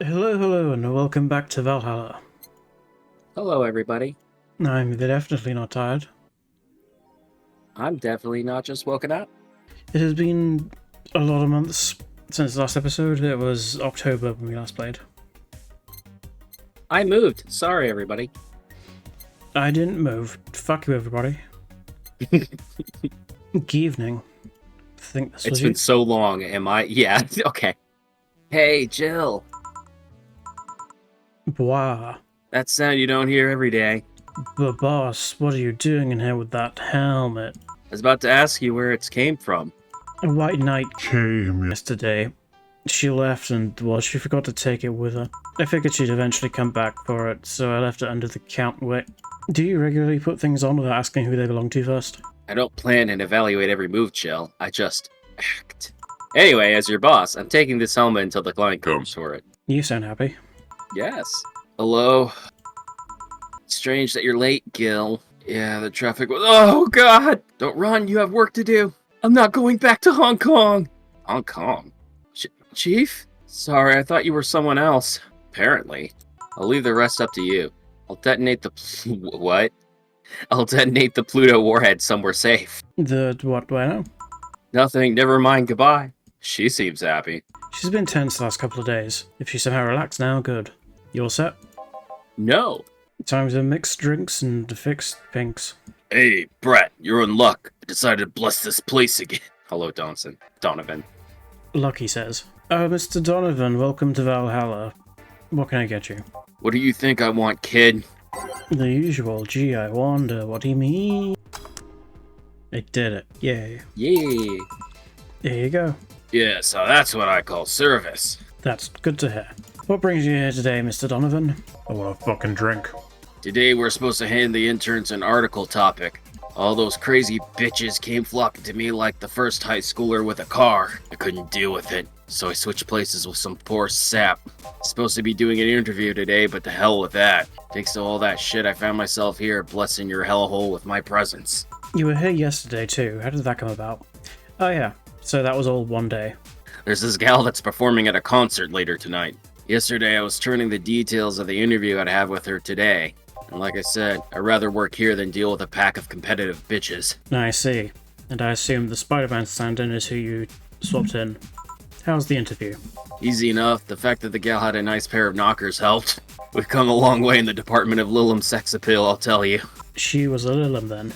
Hello, and welcome back to Valhalla. Hello, everybody. I'm definitely not tired. I'm definitely not just woken up. It has been a lot of months since the last episode. It was October when we last played. I moved. Sorry, everybody. I didn't move. Fuck you, everybody. Good evening. I think this It's was been you. so long. Am I? Yeah. Okay. Hey, Jill. Boah. That sound you don't hear every day. But boss, what are you doing in here with that helmet? I was about to ask you where it came from. A white knight came yesterday. She left and, well, she forgot to take it with her. I figured she'd eventually come back for it, so I left it under the counterweight. Do you regularly put things on without asking who they belong to first? I don't plan and evaluate every move, Jill. I just act. Anyway, as your boss, I'm taking this helmet until the client comes for it. You sound happy. Yes. Hello. Strange that you're late, Gil. Yeah, the traffic was. Oh, God! Don't run, you have work to do. I'm not going back to Hong Kong. Hong Kong? Chief? Sorry, I thought you were someone else. Apparently. I'll leave the rest up to you. I'll detonate the. What? I'll detonate the Pluto warhead somewhere safe. What do I know? Nothing, never mind, goodbye. She seems happy. She's been tense the last couple of days. If she's somehow relaxed now, good. You all set? No. Time to mix drinks and fix pinks. Hey, Brett, you're in luck. I decided to bless this place again. Hello, Donovan. Lucky says. Mr. Donovan, welcome to Valhalla. What can I get you? What do you think I want, kid? The usual. Gee, I wonder what he means. It did it. Yay. Yeah. There you go. Yeah, so that's what I call service. That's good to hear. What brings you here today, Mr. Donovan? I want a fucking drink. Today we're supposed to hand the interns an article topic. All those crazy bitches came flocking to me like the first high schooler with a car. I couldn't deal with it, so I switched places with some poor sap. Supposed to be doing an interview today, but the hell with that. Thanks to all that shit, I found myself here blessing your hellhole with my presence. You were here yesterday too. How did that come about? Oh yeah, so that was all one day. There's this gal that's performing at a concert later tonight. Yesterday I was turning the details of the interview I'd have with her today. And like I said, I'd rather work here than deal with a pack of competitive bitches. I see. And I assume the Spider-Man stand-in is who you swapped in. How's the interview? Easy enough. The fact that the gal had a nice pair of knockers helped. We've come a long way in the Department of Lilum sex appeal, I'll tell you. She was a Lilum then.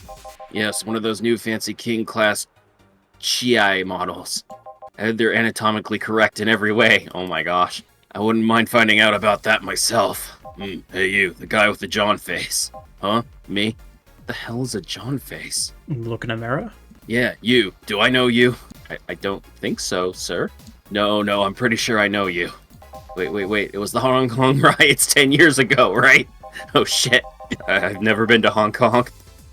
Yes, one of those new fancy king-class Chi models. They're anatomically correct in every way. Oh my gosh. I wouldn't mind finding out about that myself. Hey you, the guy with the John face. Huh? Me? What the hell is a John face? Look in a mirror? Yeah, you. Do I know you? I don't think so, sir. No, I'm pretty sure I know you. Wait. It was the Hong Kong riots 10 years ago, right? Oh shit. I've never been to Hong Kong.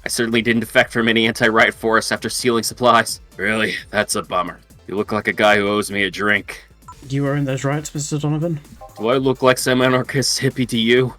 I certainly didn't defect from any anti-riot force after stealing supplies. Really? That's a bummer. You look like a guy who owes me a drink. You were in those riots, Mr. Donovan? Do I look like some anarchist hippie to you?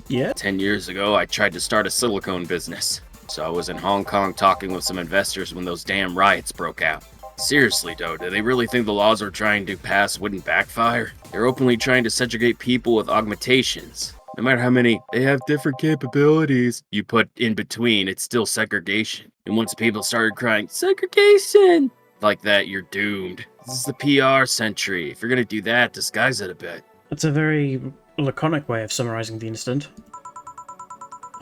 Yeah? 10 years ago, I tried to start a silicone business. So I was in Hong Kong talking with some investors when those damn riots broke out. Seriously though, do they really think the laws we're trying to pass wouldn't backfire? They're openly trying to segregate people with augmentations. No matter how many they have different capabilities you put in between, it's still segregation. And once people started crying, segregation! Like that, you're doomed. This is the PR century. If you're gonna do that, disguise it a bit. That's a very laconic way of summarizing the incident.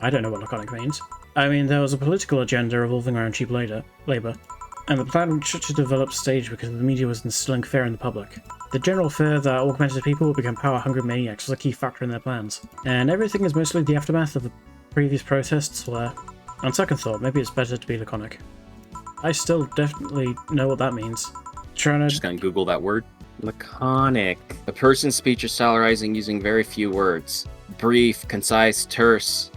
I don't know what laconic means. I mean, there was a political agenda revolving around cheap labor, and the plan was such a developed stage because the media was instilling fear in the public. The general fear that augmented people would become power-hungry maniacs was a key factor in their plans. And everything is mostly the aftermath of the previous protests where, on second thought, maybe it's better to be laconic. I still definitely know what that means. Just gonna Google that word. Laconic. A person's speech is solarizing using very few words. Brief, concise, terse.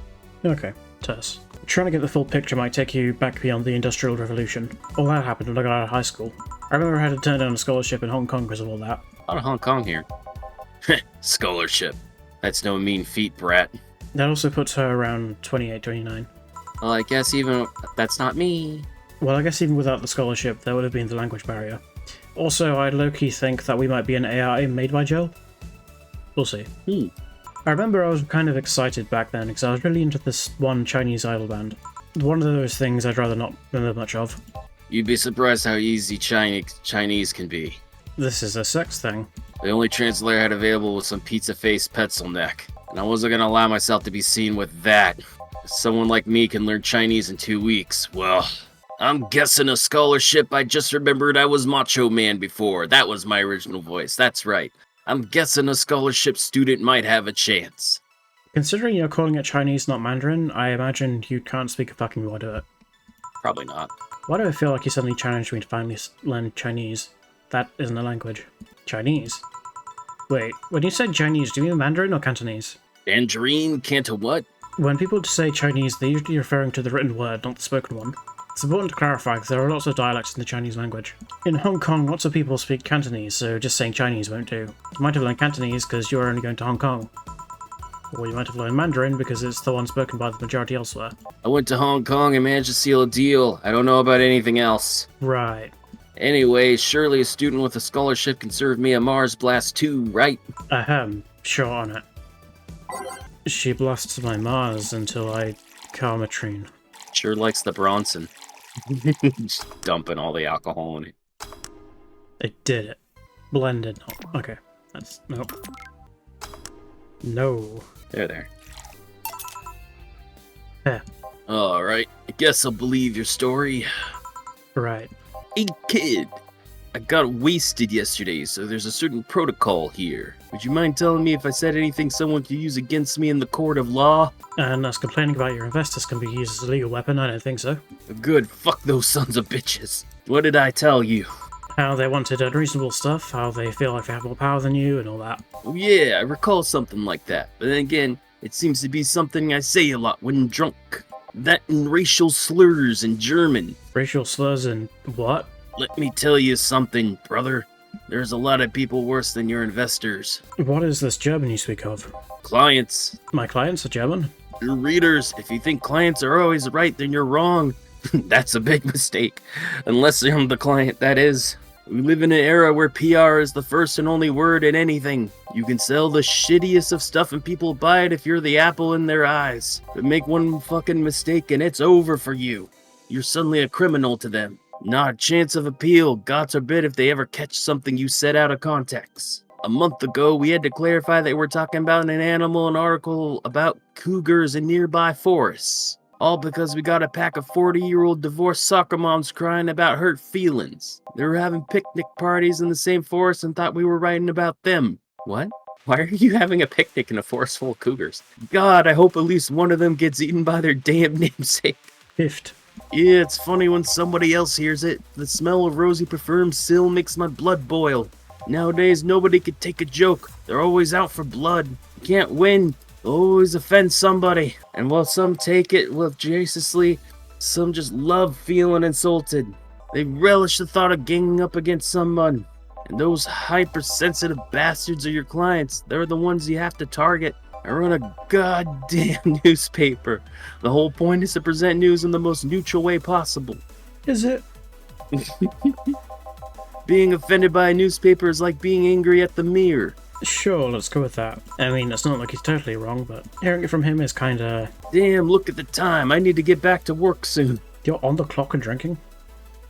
Okay, terse. Trying to get the full picture might take you back beyond the Industrial Revolution. All that happened when I got out of high school. I remember I had to turn down a scholarship in Hong Kong because of all that. A lot of Hong Kong here. Scholarship. That's no mean feat, brat. That also puts her around 28, 29. Well, I guess even... That's not me. Well, I guess even without the scholarship, there would have been the language barrier. Also, I low-key think that we might be an AI made by Jill. We'll see. I remember I was kind of excited back then because I was really into this one Chinese idol band. One of those things I'd rather not remember much of. You'd be surprised how easy Chinese can be. This is a sex thing. The only translator I had available was some pizza-faced pencil neck, and I wasn't gonna allow myself to be seen with that. If someone like me can learn Chinese in 2 weeks, well, I'm guessing a scholarship. I just remembered I was Macho Man before. That was my original voice, that's right. I'm guessing a scholarship student might have a chance. Considering you're calling it Chinese, not Mandarin, I imagine you can't speak a fucking word of it. Probably not. Why do I feel like you suddenly challenged me to finally learn Chinese? That isn't a language. Chinese? Wait, when you said Chinese, do you mean Mandarin or Cantonese? Mandarin? Canto what? When people say Chinese, they're usually referring to the written word, not the spoken one. It's important to clarify because there are lots of dialects in the Chinese language. In Hong Kong, lots of people speak Cantonese, so just saying Chinese won't do. You might have learned Cantonese because you're only going to Hong Kong. Or you might have learned Mandarin because it's the one spoken by the majority elsewhere. I went to Hong Kong and managed to seal a deal. I don't know about anything else. Right. Anyway, surely a student with a scholarship can serve me a Mars Blast too, right? Ahem, sure on it. She blasts my Mars until I Karmatrine. Sure likes the Bronson. Just dumping all the alcohol in it. I did it. Blended. Oh, okay. That's... nope. No. There. Yeah. Alright, I guess I'll believe your story. Right. Hey kid, I got wasted yesterday, so there's a certain protocol here. Would you mind telling me if I said anything someone could use against me in the court of law? And us complaining about your investors can be used as a legal weapon? I don't think so. Good, fuck those sons of bitches. What did I tell you? How they wanted unreasonable stuff, how they feel like they have more power than you, and all that. Oh yeah, I recall something like that. But then again, it seems to be something I say a lot when drunk. That and racial slurs in German. Racial slurs and what? Let me tell you something, brother. There's a lot of people worse than your investors. What is this German you speak of? Clients. My clients are German? Your readers. If you think clients are always right, then you're wrong. That's a big mistake. Unless I'm the client, that is. We live in an era where PR is the first and only word in anything. You can sell the shittiest of stuff and people buy it if you're the apple in their eyes. But make one fucking mistake and it's over for you. You're suddenly a criminal to them. Not a chance of appeal, God forbid if they ever catch something you said out of context. A month ago, we had to clarify that we're talking about an article about cougars in nearby forests. All because we got a pack of 40-year-old divorced soccer moms crying about hurt feelings. They were having picnic parties in the same forest and thought we were writing about them. What? Why are you having a picnic in a forest full of cougars? God, I hope at least one of them gets eaten by their damn namesake. Hift. Yeah, it's funny when somebody else hears it. The smell of rosy perfume still makes my blood boil. Nowadays, nobody could take a joke. They're always out for blood. You can't win. Always offend somebody. And while some take it graciously, some just love feeling insulted. They relish the thought of ganging up against someone. And those hypersensitive bastards are your clients. They're the ones you have to target. I run a goddamn newspaper. The whole point is to present news in the most neutral way possible. Is it? Being offended by a newspaper is like being angry at the mirror. Sure, let's go with that. I mean, it's not like he's totally wrong, but hearing it from him is kinda... Damn, look at the time. I need to get back to work soon. You're on the clock and drinking?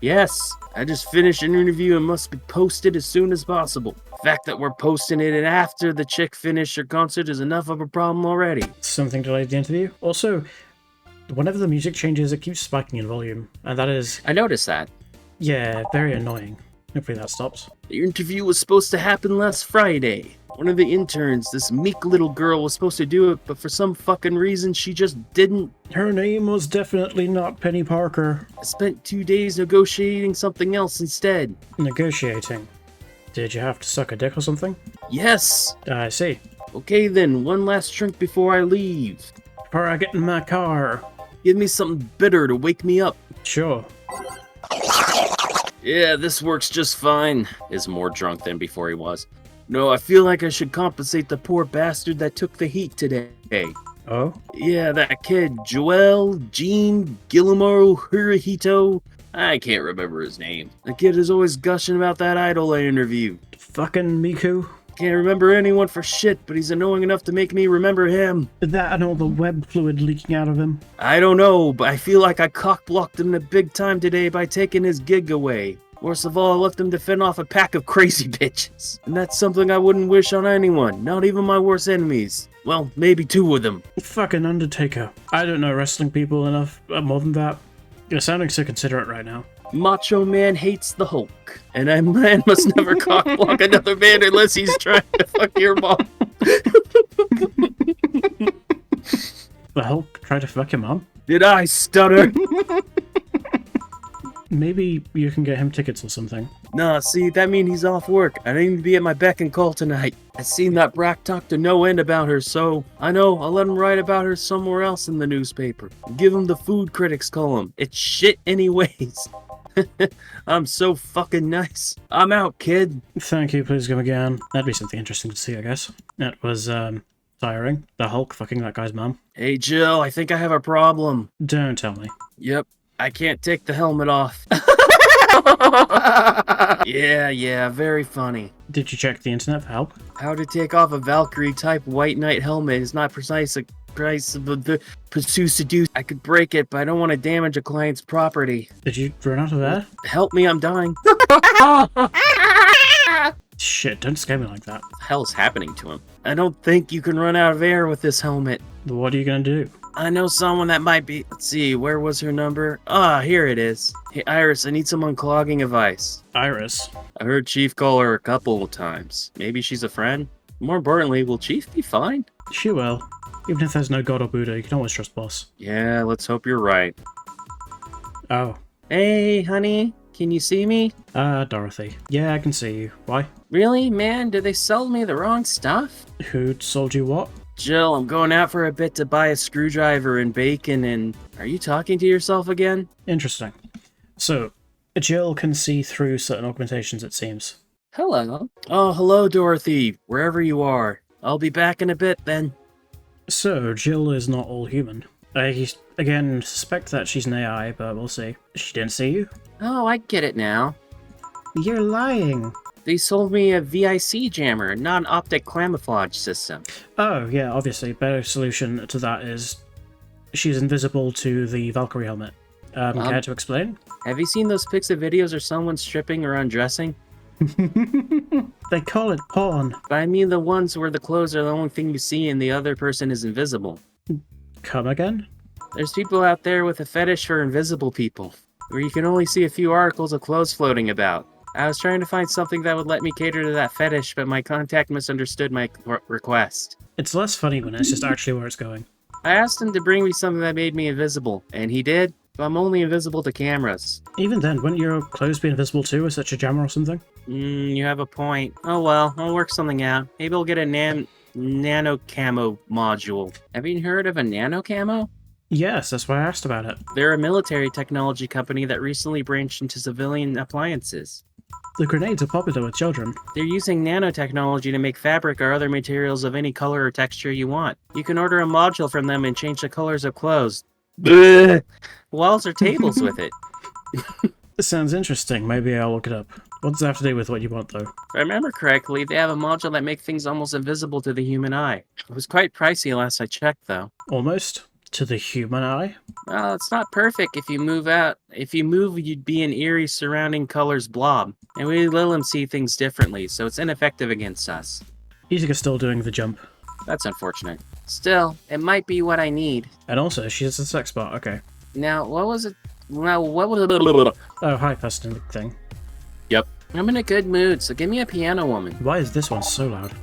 Yes, I just finished an interview and must be posted as soon as possible. The fact that we're posting it and after the chick finished her concert is enough of a problem already. Something delayed the interview? Also, whenever the music changes, it keeps spiking in volume, and that is... I noticed that. Yeah, very annoying. Hopefully that stops. The interview was supposed to happen last Friday. One of the interns, this meek little girl, was supposed to do it, but for some fucking reason, she just didn't. Her name was definitely not Penny Parker. I spent 2 days negotiating something else instead. Negotiating? Did you have to suck a dick or something? Yes! I see. Okay then, one last drink before I leave. Before I get in my car. Give me something bitter to wake me up. Sure. Yeah, this works just fine. Is more drunk than before he was. No, I feel like I should compensate the poor bastard that took the heat today. Oh? Yeah, that kid, Joel, Jean, Guillermo, Hirohito. I can't remember his name. The kid is always gushing about that idol I interviewed. Fucking Miku? Can't remember anyone for shit, but he's annoying enough to make me remember him. That and all the web fluid leaking out of him. I don't know, but I feel like I cock-blocked him the big time today by taking his gig away. Worst of all, I left him to fend off a pack of crazy bitches. And that's something I wouldn't wish on anyone, not even my worst enemies. Well, maybe 2 of them. Fucking Undertaker. I don't know wrestling people enough, more than that. You're sounding so considerate right now. Macho Man hates the Hulk, and a man must never cock-block another man unless he's trying to fuck your mom. The Hulk tried to fuck your mom? Did I stutter? Maybe you can get him tickets or something. Nah, see, that means he's off work. I didn't even be at my beck and call tonight. I seen that Brack talk to no end about her, so I know I'll let him write about her somewhere else in the newspaper. Give him the food critics column. It's shit anyways. I'm so fucking nice. I'm out, kid. Thank you, please come again. That'd be something interesting to see, I guess. That was, tiring. The Hulk fucking that guy's mum. Hey, Jill, I think I have a problem. Don't tell me. Yep, I can't take the helmet off. Yeah, very funny. Did you check the internet for help? How to take off a Valkyrie-type White Knight helmet is not precise. Price of the pursue seduce. I could break it, but I don't want to damage a client's property. Did you run out of air? Help me, I'm dying. Shit, don't scare me like that. What the hell's happening to him? I don't think you can run out of air with this helmet. What are you gonna do? I know someone that might be... Let's see, where was her number? Ah, here it is. Hey, Iris, I need some unclogging advice. Iris? I heard Chief call her a couple of times. Maybe she's a friend? More importantly, will Chief be fine? She will. Even if there's no God or Buddha, you can always trust Boss. Yeah, let's hope you're right. Oh. Hey, honey, can you see me? Dorothy. Yeah, I can see you. Why? Really, man? Did they sell me the wrong stuff? Who sold you what? Jill, I'm going out for a bit to buy a screwdriver and bacon and... Are you talking to yourself again? Interesting. So, Jill can see through certain augmentations, it seems. Hello. Oh, hello, Dorothy, wherever you are. I'll be back in a bit, then. So, Jill is not all human. I, again, suspect that she's an AI, but we'll see. She didn't see you? Oh, I get it now. You're lying. They sold me a VIC jammer, not an optic camouflage system. Oh, yeah, obviously. Better solution to that is she's invisible to the Valkyrie helmet. Care to explain? Have you seen those pics of videos of someone stripping or undressing? They call it porn. But I mean the ones where the clothes are the only thing you see and the other person is invisible. Come again? There's people out there with a fetish for invisible people, where you can only see a few articles of clothes floating about. I was trying to find something that would let me cater to that fetish, but my contact misunderstood my request. It's less funny when it's just actually where it's going. I asked him to bring me something that made me invisible, and he did, but I'm only invisible to cameras. Even then, wouldn't your clothes be invisible too, as such a jammer or something? You have a point. Oh well, I'll work something out. Maybe I'll get a nano camo module. Have you heard of a nano camo? Yes, that's why I asked about it. They're a military technology company that recently branched into civilian appliances. The grenades are popular with children. They're using nanotechnology to make fabric or other materials of any color or texture you want. You can order a module from them and change the colors of clothes. Walls or tables with it. This sounds interesting. Maybe I'll look it up. What does it have to do with what you want, though? If I remember correctly, they have a module that makes things almost invisible to the human eye. It was quite pricey last I checked, though. Almost? To the human eye? Well, it's not perfect if you move out. If you move, you'd be an eerie surrounding colors blob. And we let them see things differently, so it's ineffective against us. Isika's still doing the jump. That's unfortunate. Still, it might be what I need. And also, she's a sex bot, okay. Now, what was it? Oh, hi, fascinating thing. Yep. I'm in a good mood, so give me a piano woman. Why is this one so loud?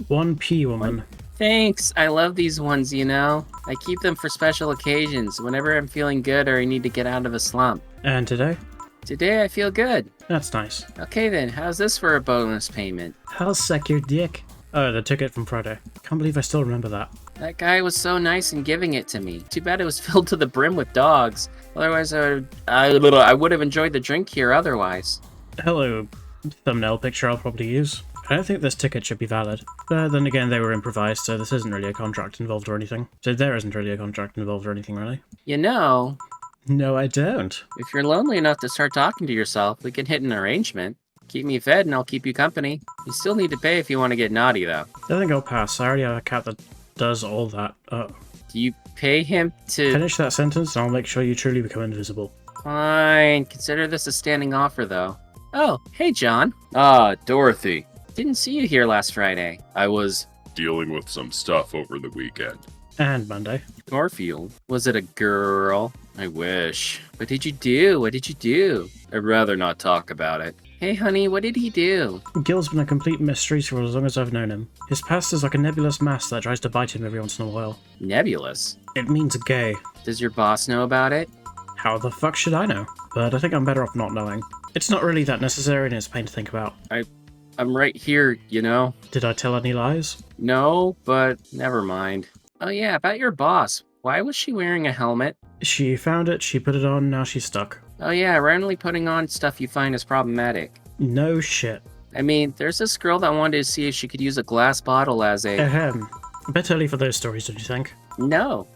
1P woman. Thanks, I love these ones, you know? I keep them for special occasions, whenever I'm feeling good or I need to get out of a slump. And today? Today I feel good. That's nice. Okay then, how's this for a bonus payment? I'll suck your dick. Oh, the ticket from Friday. Can't believe I still remember that. That guy was so nice in giving it to me. Too bad it was filled to the brim with dogs. Otherwise, I would have enjoyed the drink here otherwise. Hello, thumbnail picture I'll probably use. I don't think this ticket should be valid. But then again, they were improvised, so this isn't really a contract involved or anything. So there isn't really a contract involved or anything, really. You know... No, I don't. If you're lonely enough to start talking to yourself, we can hit an arrangement. Keep me fed and I'll keep you company. You still need to pay if you want to get naughty, though. I think I'll pass. I already have a cat that does all that. Do you pay him to... Finish that sentence and I'll make sure you truly become invisible. Fine. Consider this a standing offer, though. Oh, hey, John. Dorothy. Didn't see you here last Friday. I was dealing with some stuff over the weekend. And Monday. Garfield. Was it a girl? I wish. What did you do? What did you do? I'd rather not talk about it. Hey, honey, what did he do? Gil's been a complete mystery for as long as I've known him. His past is like a nebulous mass that tries to bite him every once in a while. Nebulous? It means gay. Does your boss know about it? How the fuck should I know? But I think I'm better off not knowing. It's not really that necessary and it's a pain to think about. I'm right here, you know? Did I tell any lies? No, but never mind. Oh yeah, about your boss. Why was she wearing a helmet? She found it, she put it on, now she's stuck. Oh yeah, randomly putting on stuff you find is problematic. No shit. I mean, there's this girl that wanted to see if she could use a glass bottle as a... Ahem. A bit early for those stories, don't you think? No.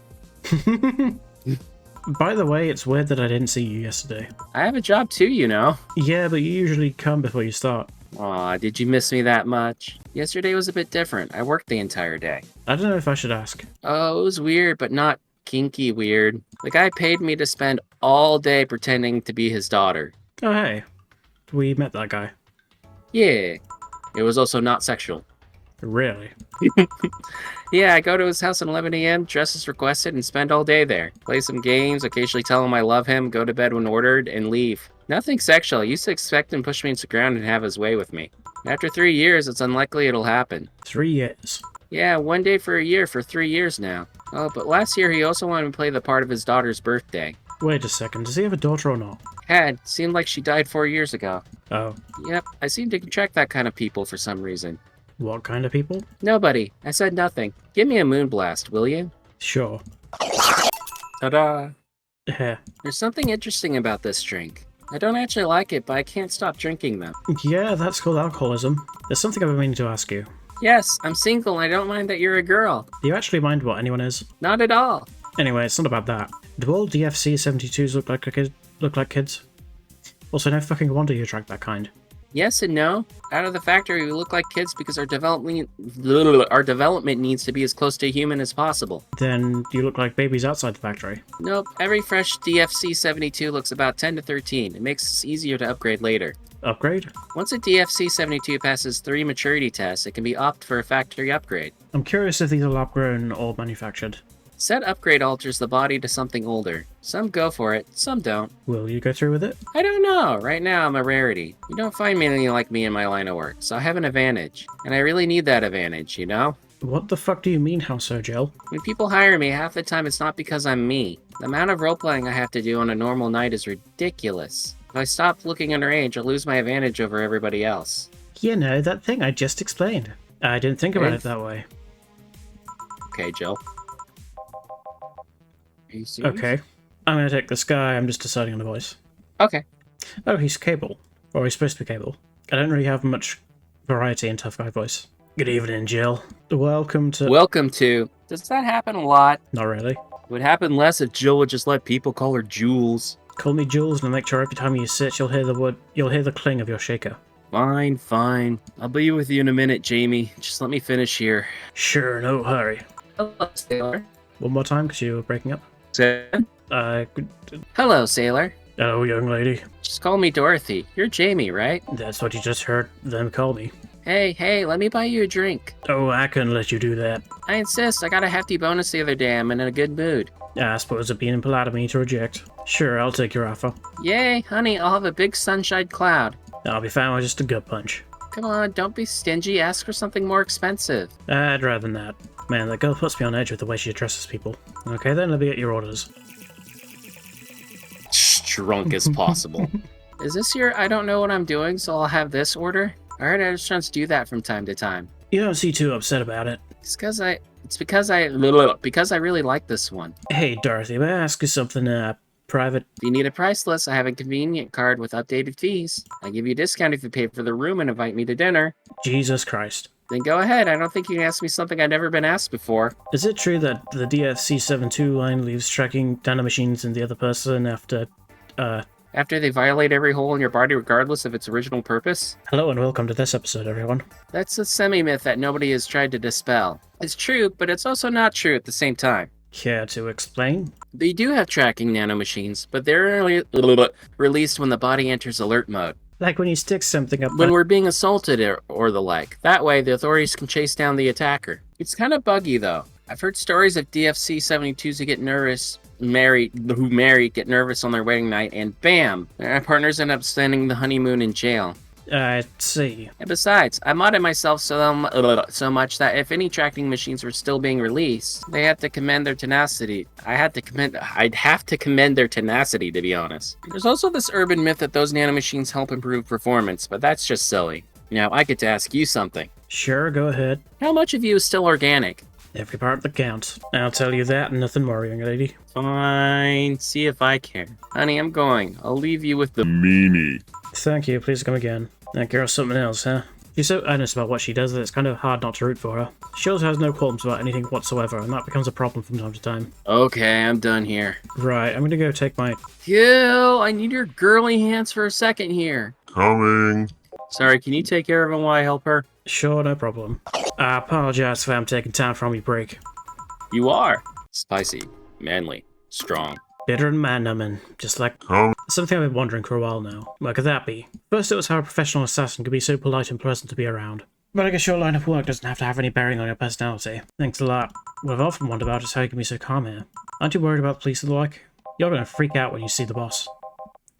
By the way, it's weird that I didn't see you yesterday. I have a job too, you know. Yeah, but you usually come before you start. Aw, did you miss me that much? Yesterday was a bit different. I worked the entire day. I don't know if I should ask. Oh, it was weird, but not kinky weird. The guy paid me to spend all day pretending to be his daughter. Oh hey, we met that guy. Yeah. It was also not sexual. Really? Yeah, I go to his house at 11 a.m., dress as requested, and spend all day there. Play some games, occasionally tell him I love him, go to bed when ordered, and leave. Nothing sexual. I used to expect him to push me into the ground and have his way with me. After 3 years, it's unlikely it'll happen. 3 years. Yeah, 1 day for a year for 3 years now. Oh, but last year he also wanted to play the part of his daughter's birthday. Wait a second, does he have a daughter or not? Seemed like she died 4 years ago. Oh. Yep, I seem to attract that kind of people for some reason. What kind of people? Nobody. I said nothing. Give me a moonblast, will you? Sure. Ta-da! Yeah. There's something interesting about this drink. I don't actually like it, but I can't stop drinking them. Yeah, that's called alcoholism. There's something I've been meaning to ask you. Yes, I'm single and I don't mind that you're a girl. Do you actually mind what anyone is? Not at all. Anyway, it's not about that. Do all DFC-72s look like kids? Also, no fucking wonder you attract that kind. Yes and no. Out of the factory, we look like kids because our development needs to be as close to human as possible. Then you look like babies outside the factory. Nope, every fresh DFC-72 looks about 10 to 13. It makes it easier to upgrade later. Upgrade? Once a DFC-72 passes 3 maturity tests, it can be opt for a factory upgrade. I'm curious if these are lab-grown or manufactured. Said upgrade alters the body to something older. Some go for it, some don't. Will you go through with it? I don't know. Right now, I'm a rarity. You don't find many like me in my line of work, so I have an advantage. And I really need that advantage, you know? What the fuck do you mean, how so, Jill? When people hire me, half the time it's not because I'm me. The amount of roleplaying I have to do on a normal night is ridiculous. If I stop looking underage, I'll lose my advantage over everybody else. You know, that thing I just explained. I didn't think about it that way. Okay, Jill. Are you serious? Okay. I'm gonna take this guy, I'm just deciding on the voice. Okay. Oh, he's Cable. Or he's supposed to be Cable. I don't really have much variety in tough guy voice. Good evening, Jill. Welcome to... Welcome to... Does that happen a lot? Not really. It would happen less if Jill would just let people call her Jules. Call me Jules and I'll make sure every time you sit you'll hear the cling of your shaker. Fine, fine. I'll be with you in a minute, Jamie. Just let me finish here. Sure, no hurry. Hello, Sailor. One more time, because you were breaking up. Hello, Sailor. Oh, young lady. Just call me Dorothy. You're Jamie, right? That's what you just heard them call me. Hey, let me buy you a drink. Oh, I couldn't let you do that. I insist. I got a hefty bonus the other day. I'm in a good mood. I suppose it'd be impolite of me to reject. Sure, I'll take your offer. Yay, honey, I'll have a big sunshine cloud. I'll be fine with just a gut punch. Come on, don't be stingy. Ask for something more expensive. I'd rather than that. Man, that girl puts me on edge with the way she addresses people. Okay then, let me get your orders. Drunk as possible. Is this your I don't know what I'm doing, so I'll have this order? I heard restaurants do that from time to time. You don't seem too upset about it. It's because I really like this one. Hey, Dorothy, may I ask you something, private? If you need a price list, I have a convenient card with updated fees. I give you a discount if you pay for the room and invite me to dinner. Jesus Christ. Then go ahead. I don't think you can ask me something I've never been asked before. Is it true that the DFC-72 line leaves tracking nanomachines in the other person after After they violate every hole in your body regardless of its original purpose? Hello and welcome to this episode, everyone. That's a semi-myth that nobody has tried to dispel. It's true, but it's also not true at the same time. Care to explain? They do have tracking nanomachines, but they're only released when the body enters alert mode. Like when you stick something up When we're being assaulted or the like. That way, the authorities can chase down the attacker. It's kind of buggy, though. I've heard stories of DFC-72s who get nervous, get nervous on their wedding night, and bam! Their partners end up spending the honeymoon in jail. I see. And besides, I modded myself so much that if any tracking machines were still being released, they had to commend their tenacity. I'd have to commend their tenacity, to be honest. There's also this urban myth that those nanomachines help improve performance, but that's just silly. Now, I get to ask you something. Sure, go ahead. How much of you is still organic? Every part that counts. I'll tell you that and nothing more, young lady. Fine, see if I care. Honey, I'm going. I'll leave you with the Meanie. Thank you, please come again. That girl's something else, huh? She's so earnest about what she does that it's kind of hard not to root for her. She also has no qualms about anything whatsoever, and that becomes a problem from time to time. Okay, I'm done here. Right, I'm gonna go take my... Gil, I need your girly hands for a second here. Coming. Sorry, can you take care of him while I help her? Sure, no problem. I apologize if I'm taking time from your break. You are. Spicy, manly, strong. Bitter and man-numbing, just like... Something I've been wondering for a while now. What could that be? First it was how a professional assassin could be so polite and pleasant to be around. But I guess your line of work doesn't have to have any bearing on your personality. Thanks a lot. What I've often wondered about is how you can be so calm here. Aren't you worried about the police and the like? You're gonna freak out when you see the boss.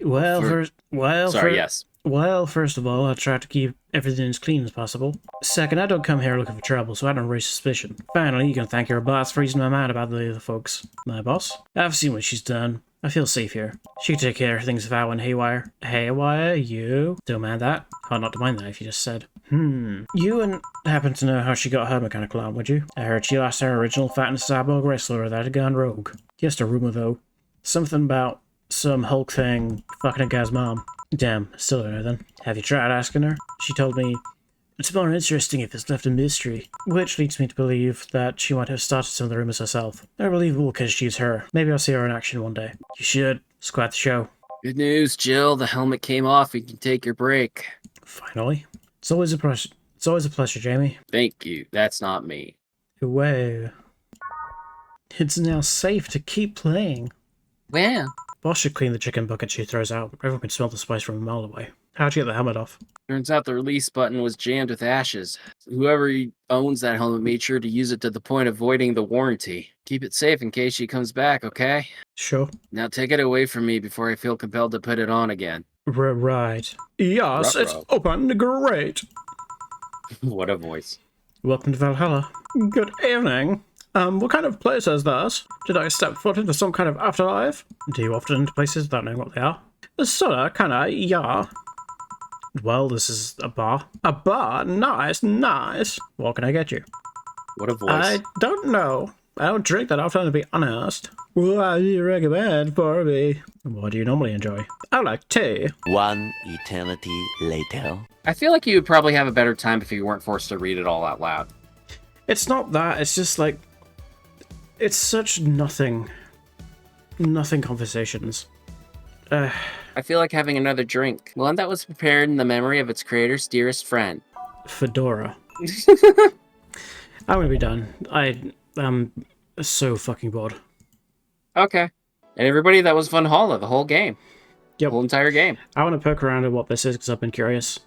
Well, Yes. Well, first of all, I try to keep everything as clean as possible. Second, I don't come here looking for trouble, so I don't raise suspicion. Finally, you can thank your boss for easing my mind about the other folks. My boss? I've seen what she's done. I feel safe here. She can take care of things if I went haywire. Haywire? You? Don't mind that. Hard not to mind that if you just said. You wouldn't happen to know how she got her mechanical arm, would you? I heard she lost her original fighting cyborg wrestler that had gone rogue. Just a rumor, though. Something about some Hulk thing fucking a guy's mom. Damn, still don't know then. Have you tried asking her? She told me it's more interesting if it's left a mystery, which leads me to believe that she might have started some of the rumors herself. They're believable because she's her. Maybe I'll see her in action one day. You should. It's quite the show. Good news, Jill. The helmet came off. You can take your break. Finally. It's always a pleasure. It's always a pleasure, Jamie. Thank you. That's not me. Whoa. It's now safe to keep playing. Well, Boss should clean the chicken bucket she throws out. Everyone can smell the spice from a mile away. How'd you get the helmet off? turns out the release button was jammed with ashes. Whoever owns that helmet made sure to use it to the point of voiding the warranty. Keep it safe in case she comes back, okay? Sure. Now take it away from me before I feel compelled to put it on again. Right. Yes, it's open. Great. What a voice. Welcome to Valhalla. Good evening. What kind of place is this? Did I step foot into some kind of afterlife? Do you often into places without knowing what they are? Sorta, kinda, yeah. Well, this is a bar. A bar? Nice, nice. What can I get you? What a voice. I don't know. I don't drink that often, to be honest. What do you recommend for me? What do you normally enjoy? I like tea. One eternity later. I feel like you would probably have a better time if you weren't forced to read it all out loud. It's not that, it's just like... It's such nothing conversations. I feel like having another drink. One that was prepared in the memory of its creator's dearest friend. Fedora. I'm gonna be done. I am so fucking bored. Okay. And everybody, that was Valhalla, the whole game. Yep. The whole entire game. I want to poke around at what this is because I've been curious.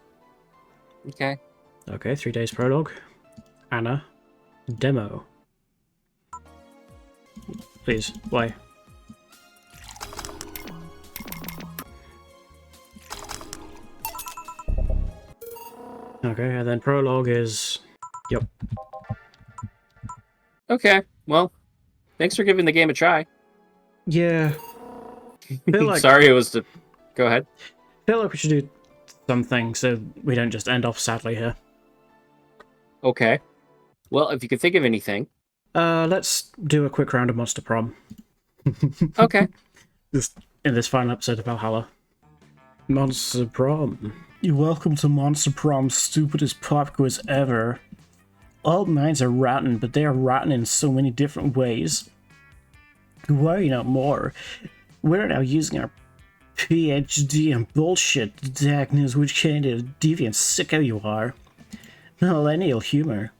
Okay. Okay, 3 days prologue. Anna. Demo. Please, why? Okay, and then prologue is... Yep. Okay. Well, thanks for giving the game a try. Yeah. Feel like, Sorry, it was to... Go ahead. feel like we should do something so we don't just end off sadly here. Okay. Well, if you could think of anything. Let's do a quick round of Monster Prom. Okay. In this final episode of Valhalla. Monster Prom. You're welcome to Monster Prom's stupidest pop quiz ever. All minds are rotten, but they are rotten in so many different ways. Worry no more. We're now using our PhD in bullshit to diagnose which kind of deviant sicko you are. Millennial humor.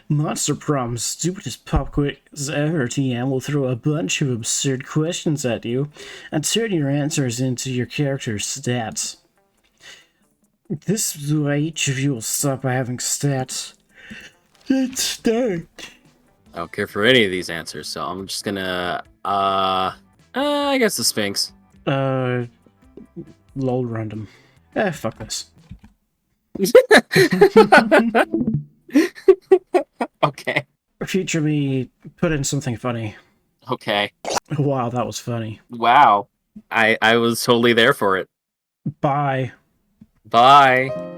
Monster problems, stupidest pop quiz ever, TM will throw a bunch of absurd questions at you and turn your answers into your character's stats. This is why each of you will stop by having stats. Let's start. I don't care for any of these answers, so I'm just gonna, I guess the Sphinx. Lol random. Fuck this. Okay. Future me, put in something funny. Okay. Wow, that was funny. Wow. I was totally there for it. Bye. Bye.